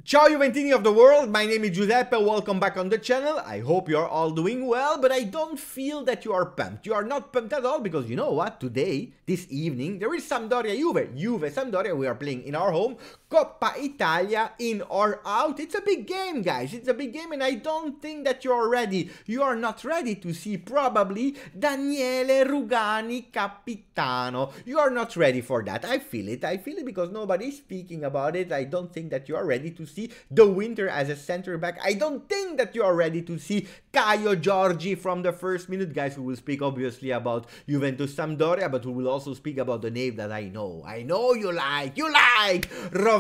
Ciao Juventini of the world, my name is Giuseppe, welcome back on the channel. I hope you're all doing well, but I don't feel that you are pumped. You are not pumped at all because you know what? Today, this evening, there is Sampdoria Juve Sampdoria, we are playing in our home. Coppa Italia, in or out. It's a big game, guys. It's a big game and I don't think that you're ready. You are not ready to see probably Daniele Rugani Capitano. You are not ready for that. I feel it because nobody's speaking about it. I don't think that you are ready to see the winter as a center back. I don't think that you are ready to see Kaio Jorge from the first minute. Guys, we will speak obviously about Juventus Sampdoria, but we will also speak about the name that I know you like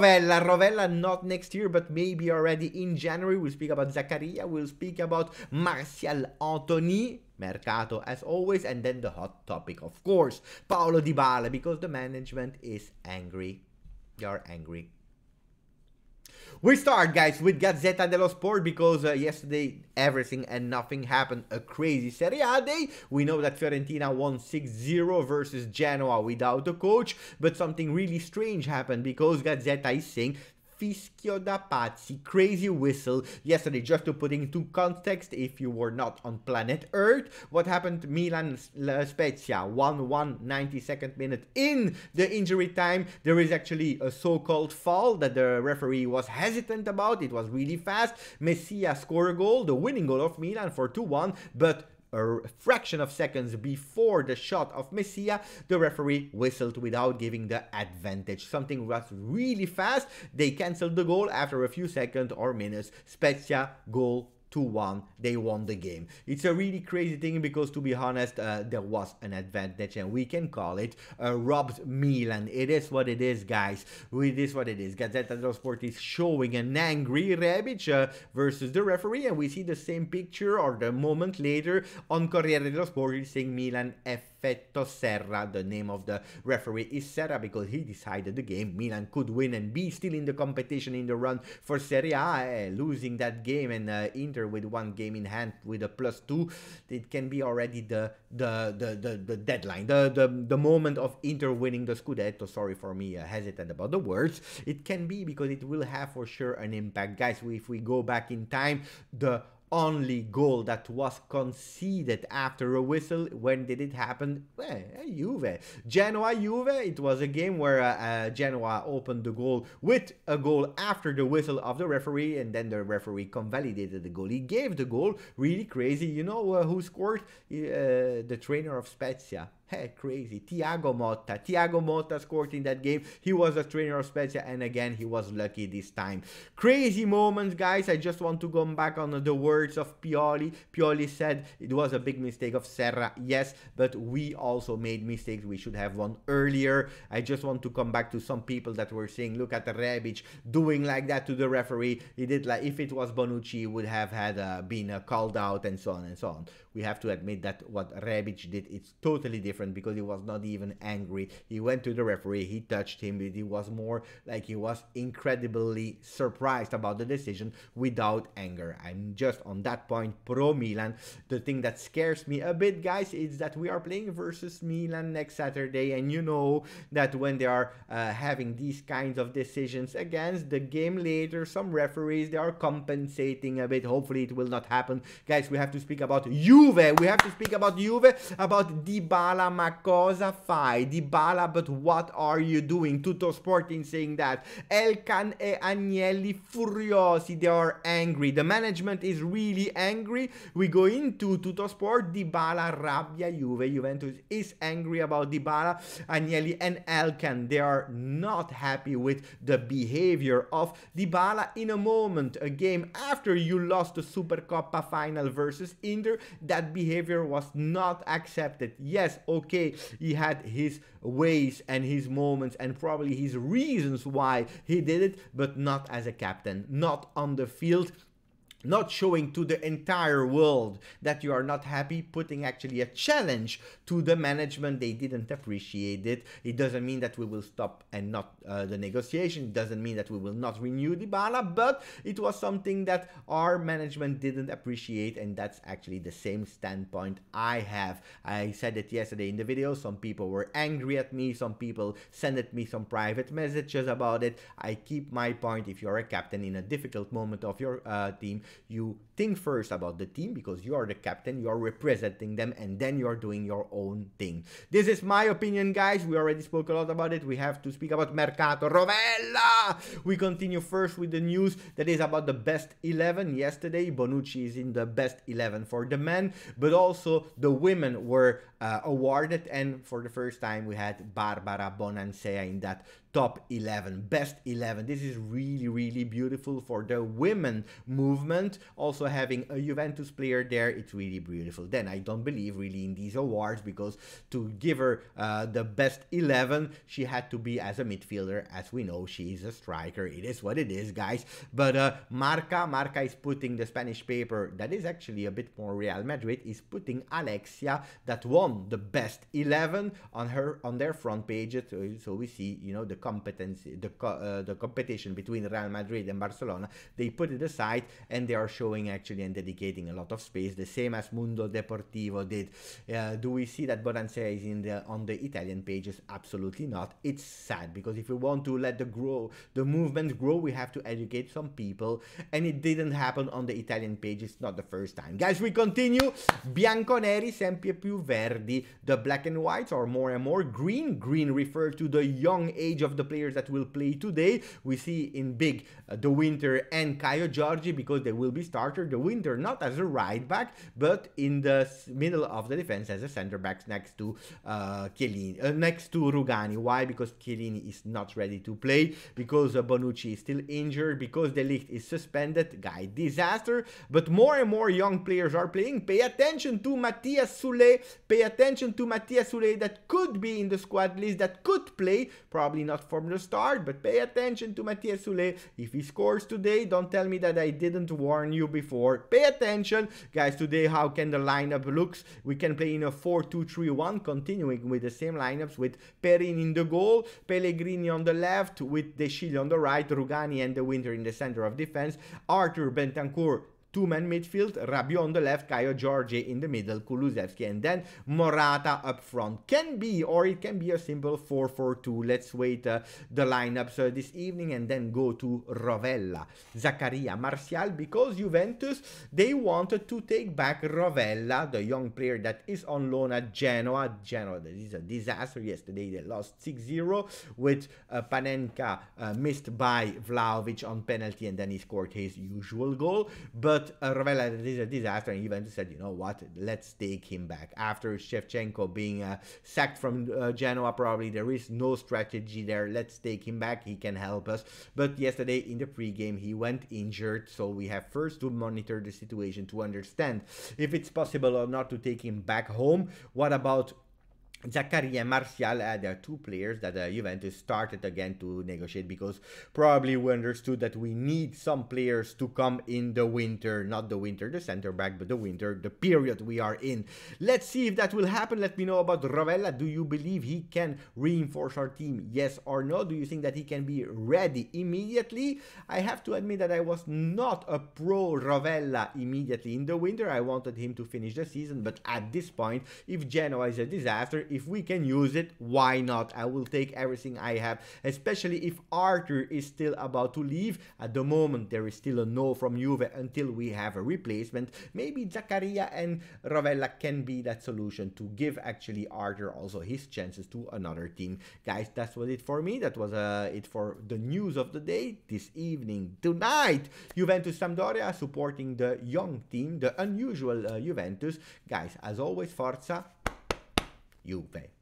Rovella, not next year, but maybe already in January. We'll speak about Zaccaria, we'll speak about Martial Anthony, Mercato as always, and then the hot topic, of course, Paulo Dybala, because the management is angry. You're angry. We start, guys, with Gazzetta dello Sport because yesterday everything and nothing happened. A crazy Serie A day. We know that Fiorentina won 6-0 versus Genoa without a coach, but something really strange happened because Gazzetta is saying Fischio da pazzi, crazy whistle yesterday. Just to put into context, if you were not on planet Earth, what happened to Milan Spezia 1-1 92nd minute in the injury time. There is actually a so-called foul that the referee was hesitant about. It was really fast. Messia scored a goal, the winning goal of Milan for 2-1, but a fraction of seconds before the shot of Messia, the referee whistled without giving the advantage. Something was really fast. They cancelled the goal after a few seconds or minutes. Spezia goal 2-1, they won the game. It's a really crazy thing because, to be honest, there was an advantage and we can call it robbed Milan. It is what it is, guys. It is what it is. Gazzetta dello Sport is showing an angry Rebic versus the referee, and we see the same picture or the moment later on Corriere dello Sport. It's saying Milan Effetto Serra. The name of the referee is Serra because he decided the game. Milan could win and be still in the competition in the run for Serie A. Losing that game and Inter with one game in hand with a +2, it can be already the deadline, the moment of Inter winning the Scudetto. Sorry for me hesitant about the words. It can be because it will have for sure an impact, guys. If we go back in time, the only goal that was conceded after a whistle, when did it happen? Well, Juve. Genoa Juve. It was a game where Genoa opened the goal with a goal after the whistle of the referee, and then the referee convalidated the goal. He gave the goal. Really crazy. You know who scored? The trainer of Spezia. Hey, crazy. Thiago Motta scored in that game. He was a trainer of Spezia, and again, he was lucky this time. Crazy moments, guys. I just want to go back on the words of Pioli. Pioli said it was a big mistake of Serra. Yes, but we also made mistakes. We should have won earlier. I just want to come back to some people that were saying, look at the Rebic doing like that to the referee. He did like, if it was Bonucci, he would have had been called out and so on and so on. We have to admit that what Rebic did, it's totally different because he was not even angry. He went to the referee, he touched him, but he was more like he was incredibly surprised about the decision without anger. I'm just on that point pro Milan. The thing that scares me a bit, guys, is that we are playing versus Milan next Saturday, and you know that when they are having these kinds of decisions against the game later, some referees, they are compensating a bit. Hopefully it will not happen. Guys, we have to speak about Juve. We have to speak about Juve, about Dybala. Ma cosa fai? Dybala, but what are you doing? Tutto Sport in saying that. Elkan e Agnelli furiosi. They are angry. The management is really angry. We go into Tutto Sport. Dybala rabbia Juve. Juventus is angry about Dybala. Agnelli and Elkan, they are not happy with the behavior of Dybala. In a moment, a game after you lost the Supercoppa final versus Inter, that behavior was not accepted. Yes, okay, he had his ways and his moments and probably his reasons why he did it, but not as a captain, not on the field. not showing to the entire world that you are not happy, putting actually a challenge to the management. They didn't appreciate it. It doesn't mean that we will stop and not the negotiation. It doesn't mean that we will not renew Dybala, but it was something that our management didn't appreciate, and that's actually the same standpoint I have. I said it yesterday in the video. Some people were angry at me. Some people sent me some private messages about it. I keep my point. If you're a captain in a difficult moment of your team, you think first about the team because you are the captain, you are representing them, and then you are doing your own thing. This is my opinion, guys. We already spoke a lot about it. We have to speak about Mercato. Rovella! We continue first with the news that is about the best 11. Yesterday, Bonucci is in the best 11 for the men, but also the women were awarded, and for the first time we had Barbara Bonansea in that top 11, best 11. This is really, really beautiful for the women movement. Also having a Juventus player there, it's really beautiful. Then I don't believe really in these awards, because to give her the best 11, she had to be as a midfielder. As we know, she is a striker. It is what it is, guys. But Marca is putting the Spanish paper that is actually a bit more Real Madrid, is putting Alexia, that won the best 11, on their front pages. So we see, you know, the competency, the competition between Real Madrid and Barcelona. They put it aside and they are showing actually and dedicating a lot of space, the same as Mundo Deportivo did. Do we see that Bonansea is on the Italian pages? Absolutely not. It's sad, because if we want to let the movement grow, we have to educate some people, and it didn't happen on the Italian pages. Not the first time, guys. We continue. Bianconeri sempre più verdi. The black and whites are more and more green. Green refer to the young age of the players that will play today. We see in big the Winter and Kaio Jorge, because they will be starter. The Winter not as a right back, but in the middle of the defense as a center back next to next to Rugani. Why? Because Chiellini is not ready to play, because Bonucci is still injured, because De Ligt is suspended. Guy, disaster. But more and more young players are playing. Pay attention to Matthias Soulé. Pay attention to Matthias Soulé, that could be in the squad list, that could play, probably not from the start, but pay attention to Matthias Soulé. If he scores today, don't tell me that I didn't warn you before. Pay attention, guys. Today, how can the lineup looks? We can play in a 4-2-3-1, continuing with the same lineups, with Perin in the goal, Pellegrini on the left, with De Sciglio on the right, Rugani and the Winter in the center of defense, Arthur Bentancur two-man midfield, Rabiot on the left, Kaio Jorge in the middle, Kulusevski, and then Morata up front. Can be, or it can be a simple 4-4-2. Let's wait the lineups this evening and then go to Rovella, Zaccaria, Martial, because Juventus, they wanted to take back Rovella, the young player that is on loan at Genoa. Genoa, this is a disaster. Yesterday they lost 6-0 with Panenka missed by Vlahovic on penalty, and then he scored his usual goal. But Rovella is a disaster, and Juventus said, you know what, let's take him back. After Shevchenko being sacked from Genoa, probably there is no strategy there. Let's take him back. He can help us. But yesterday in the pregame, he went injured, so we have first to monitor the situation to understand if it's possible or not to take him back home. What about Zaccaria and Martial? There are two players that Juventus started again to negotiate, because probably we understood that we need some players to come in the winter, not the winter, the center back, but the winter, the period we are in. Let's see if that will happen. Let me know about Rovella. Do you believe he can reinforce our team? Yes or no? Do you think that he can be ready immediately? I have to admit that I was not a pro Rovella immediately in the winter. I wanted him to finish the season, but at this point, if Genoa is a disaster, if we can use it, why not? I will take everything I have, especially if Arthur is still about to leave. At the moment, there is still a no from Juve until we have a replacement. Maybe Zaccaria and Rovella can be that solution to give actually Arthur also his chances to another team. Guys, that's what it for me. That was it for the news of the day this evening. Tonight, Juventus Sampdoria supporting the young team, the unusual Juventus. Guys, as always, Forza Juve.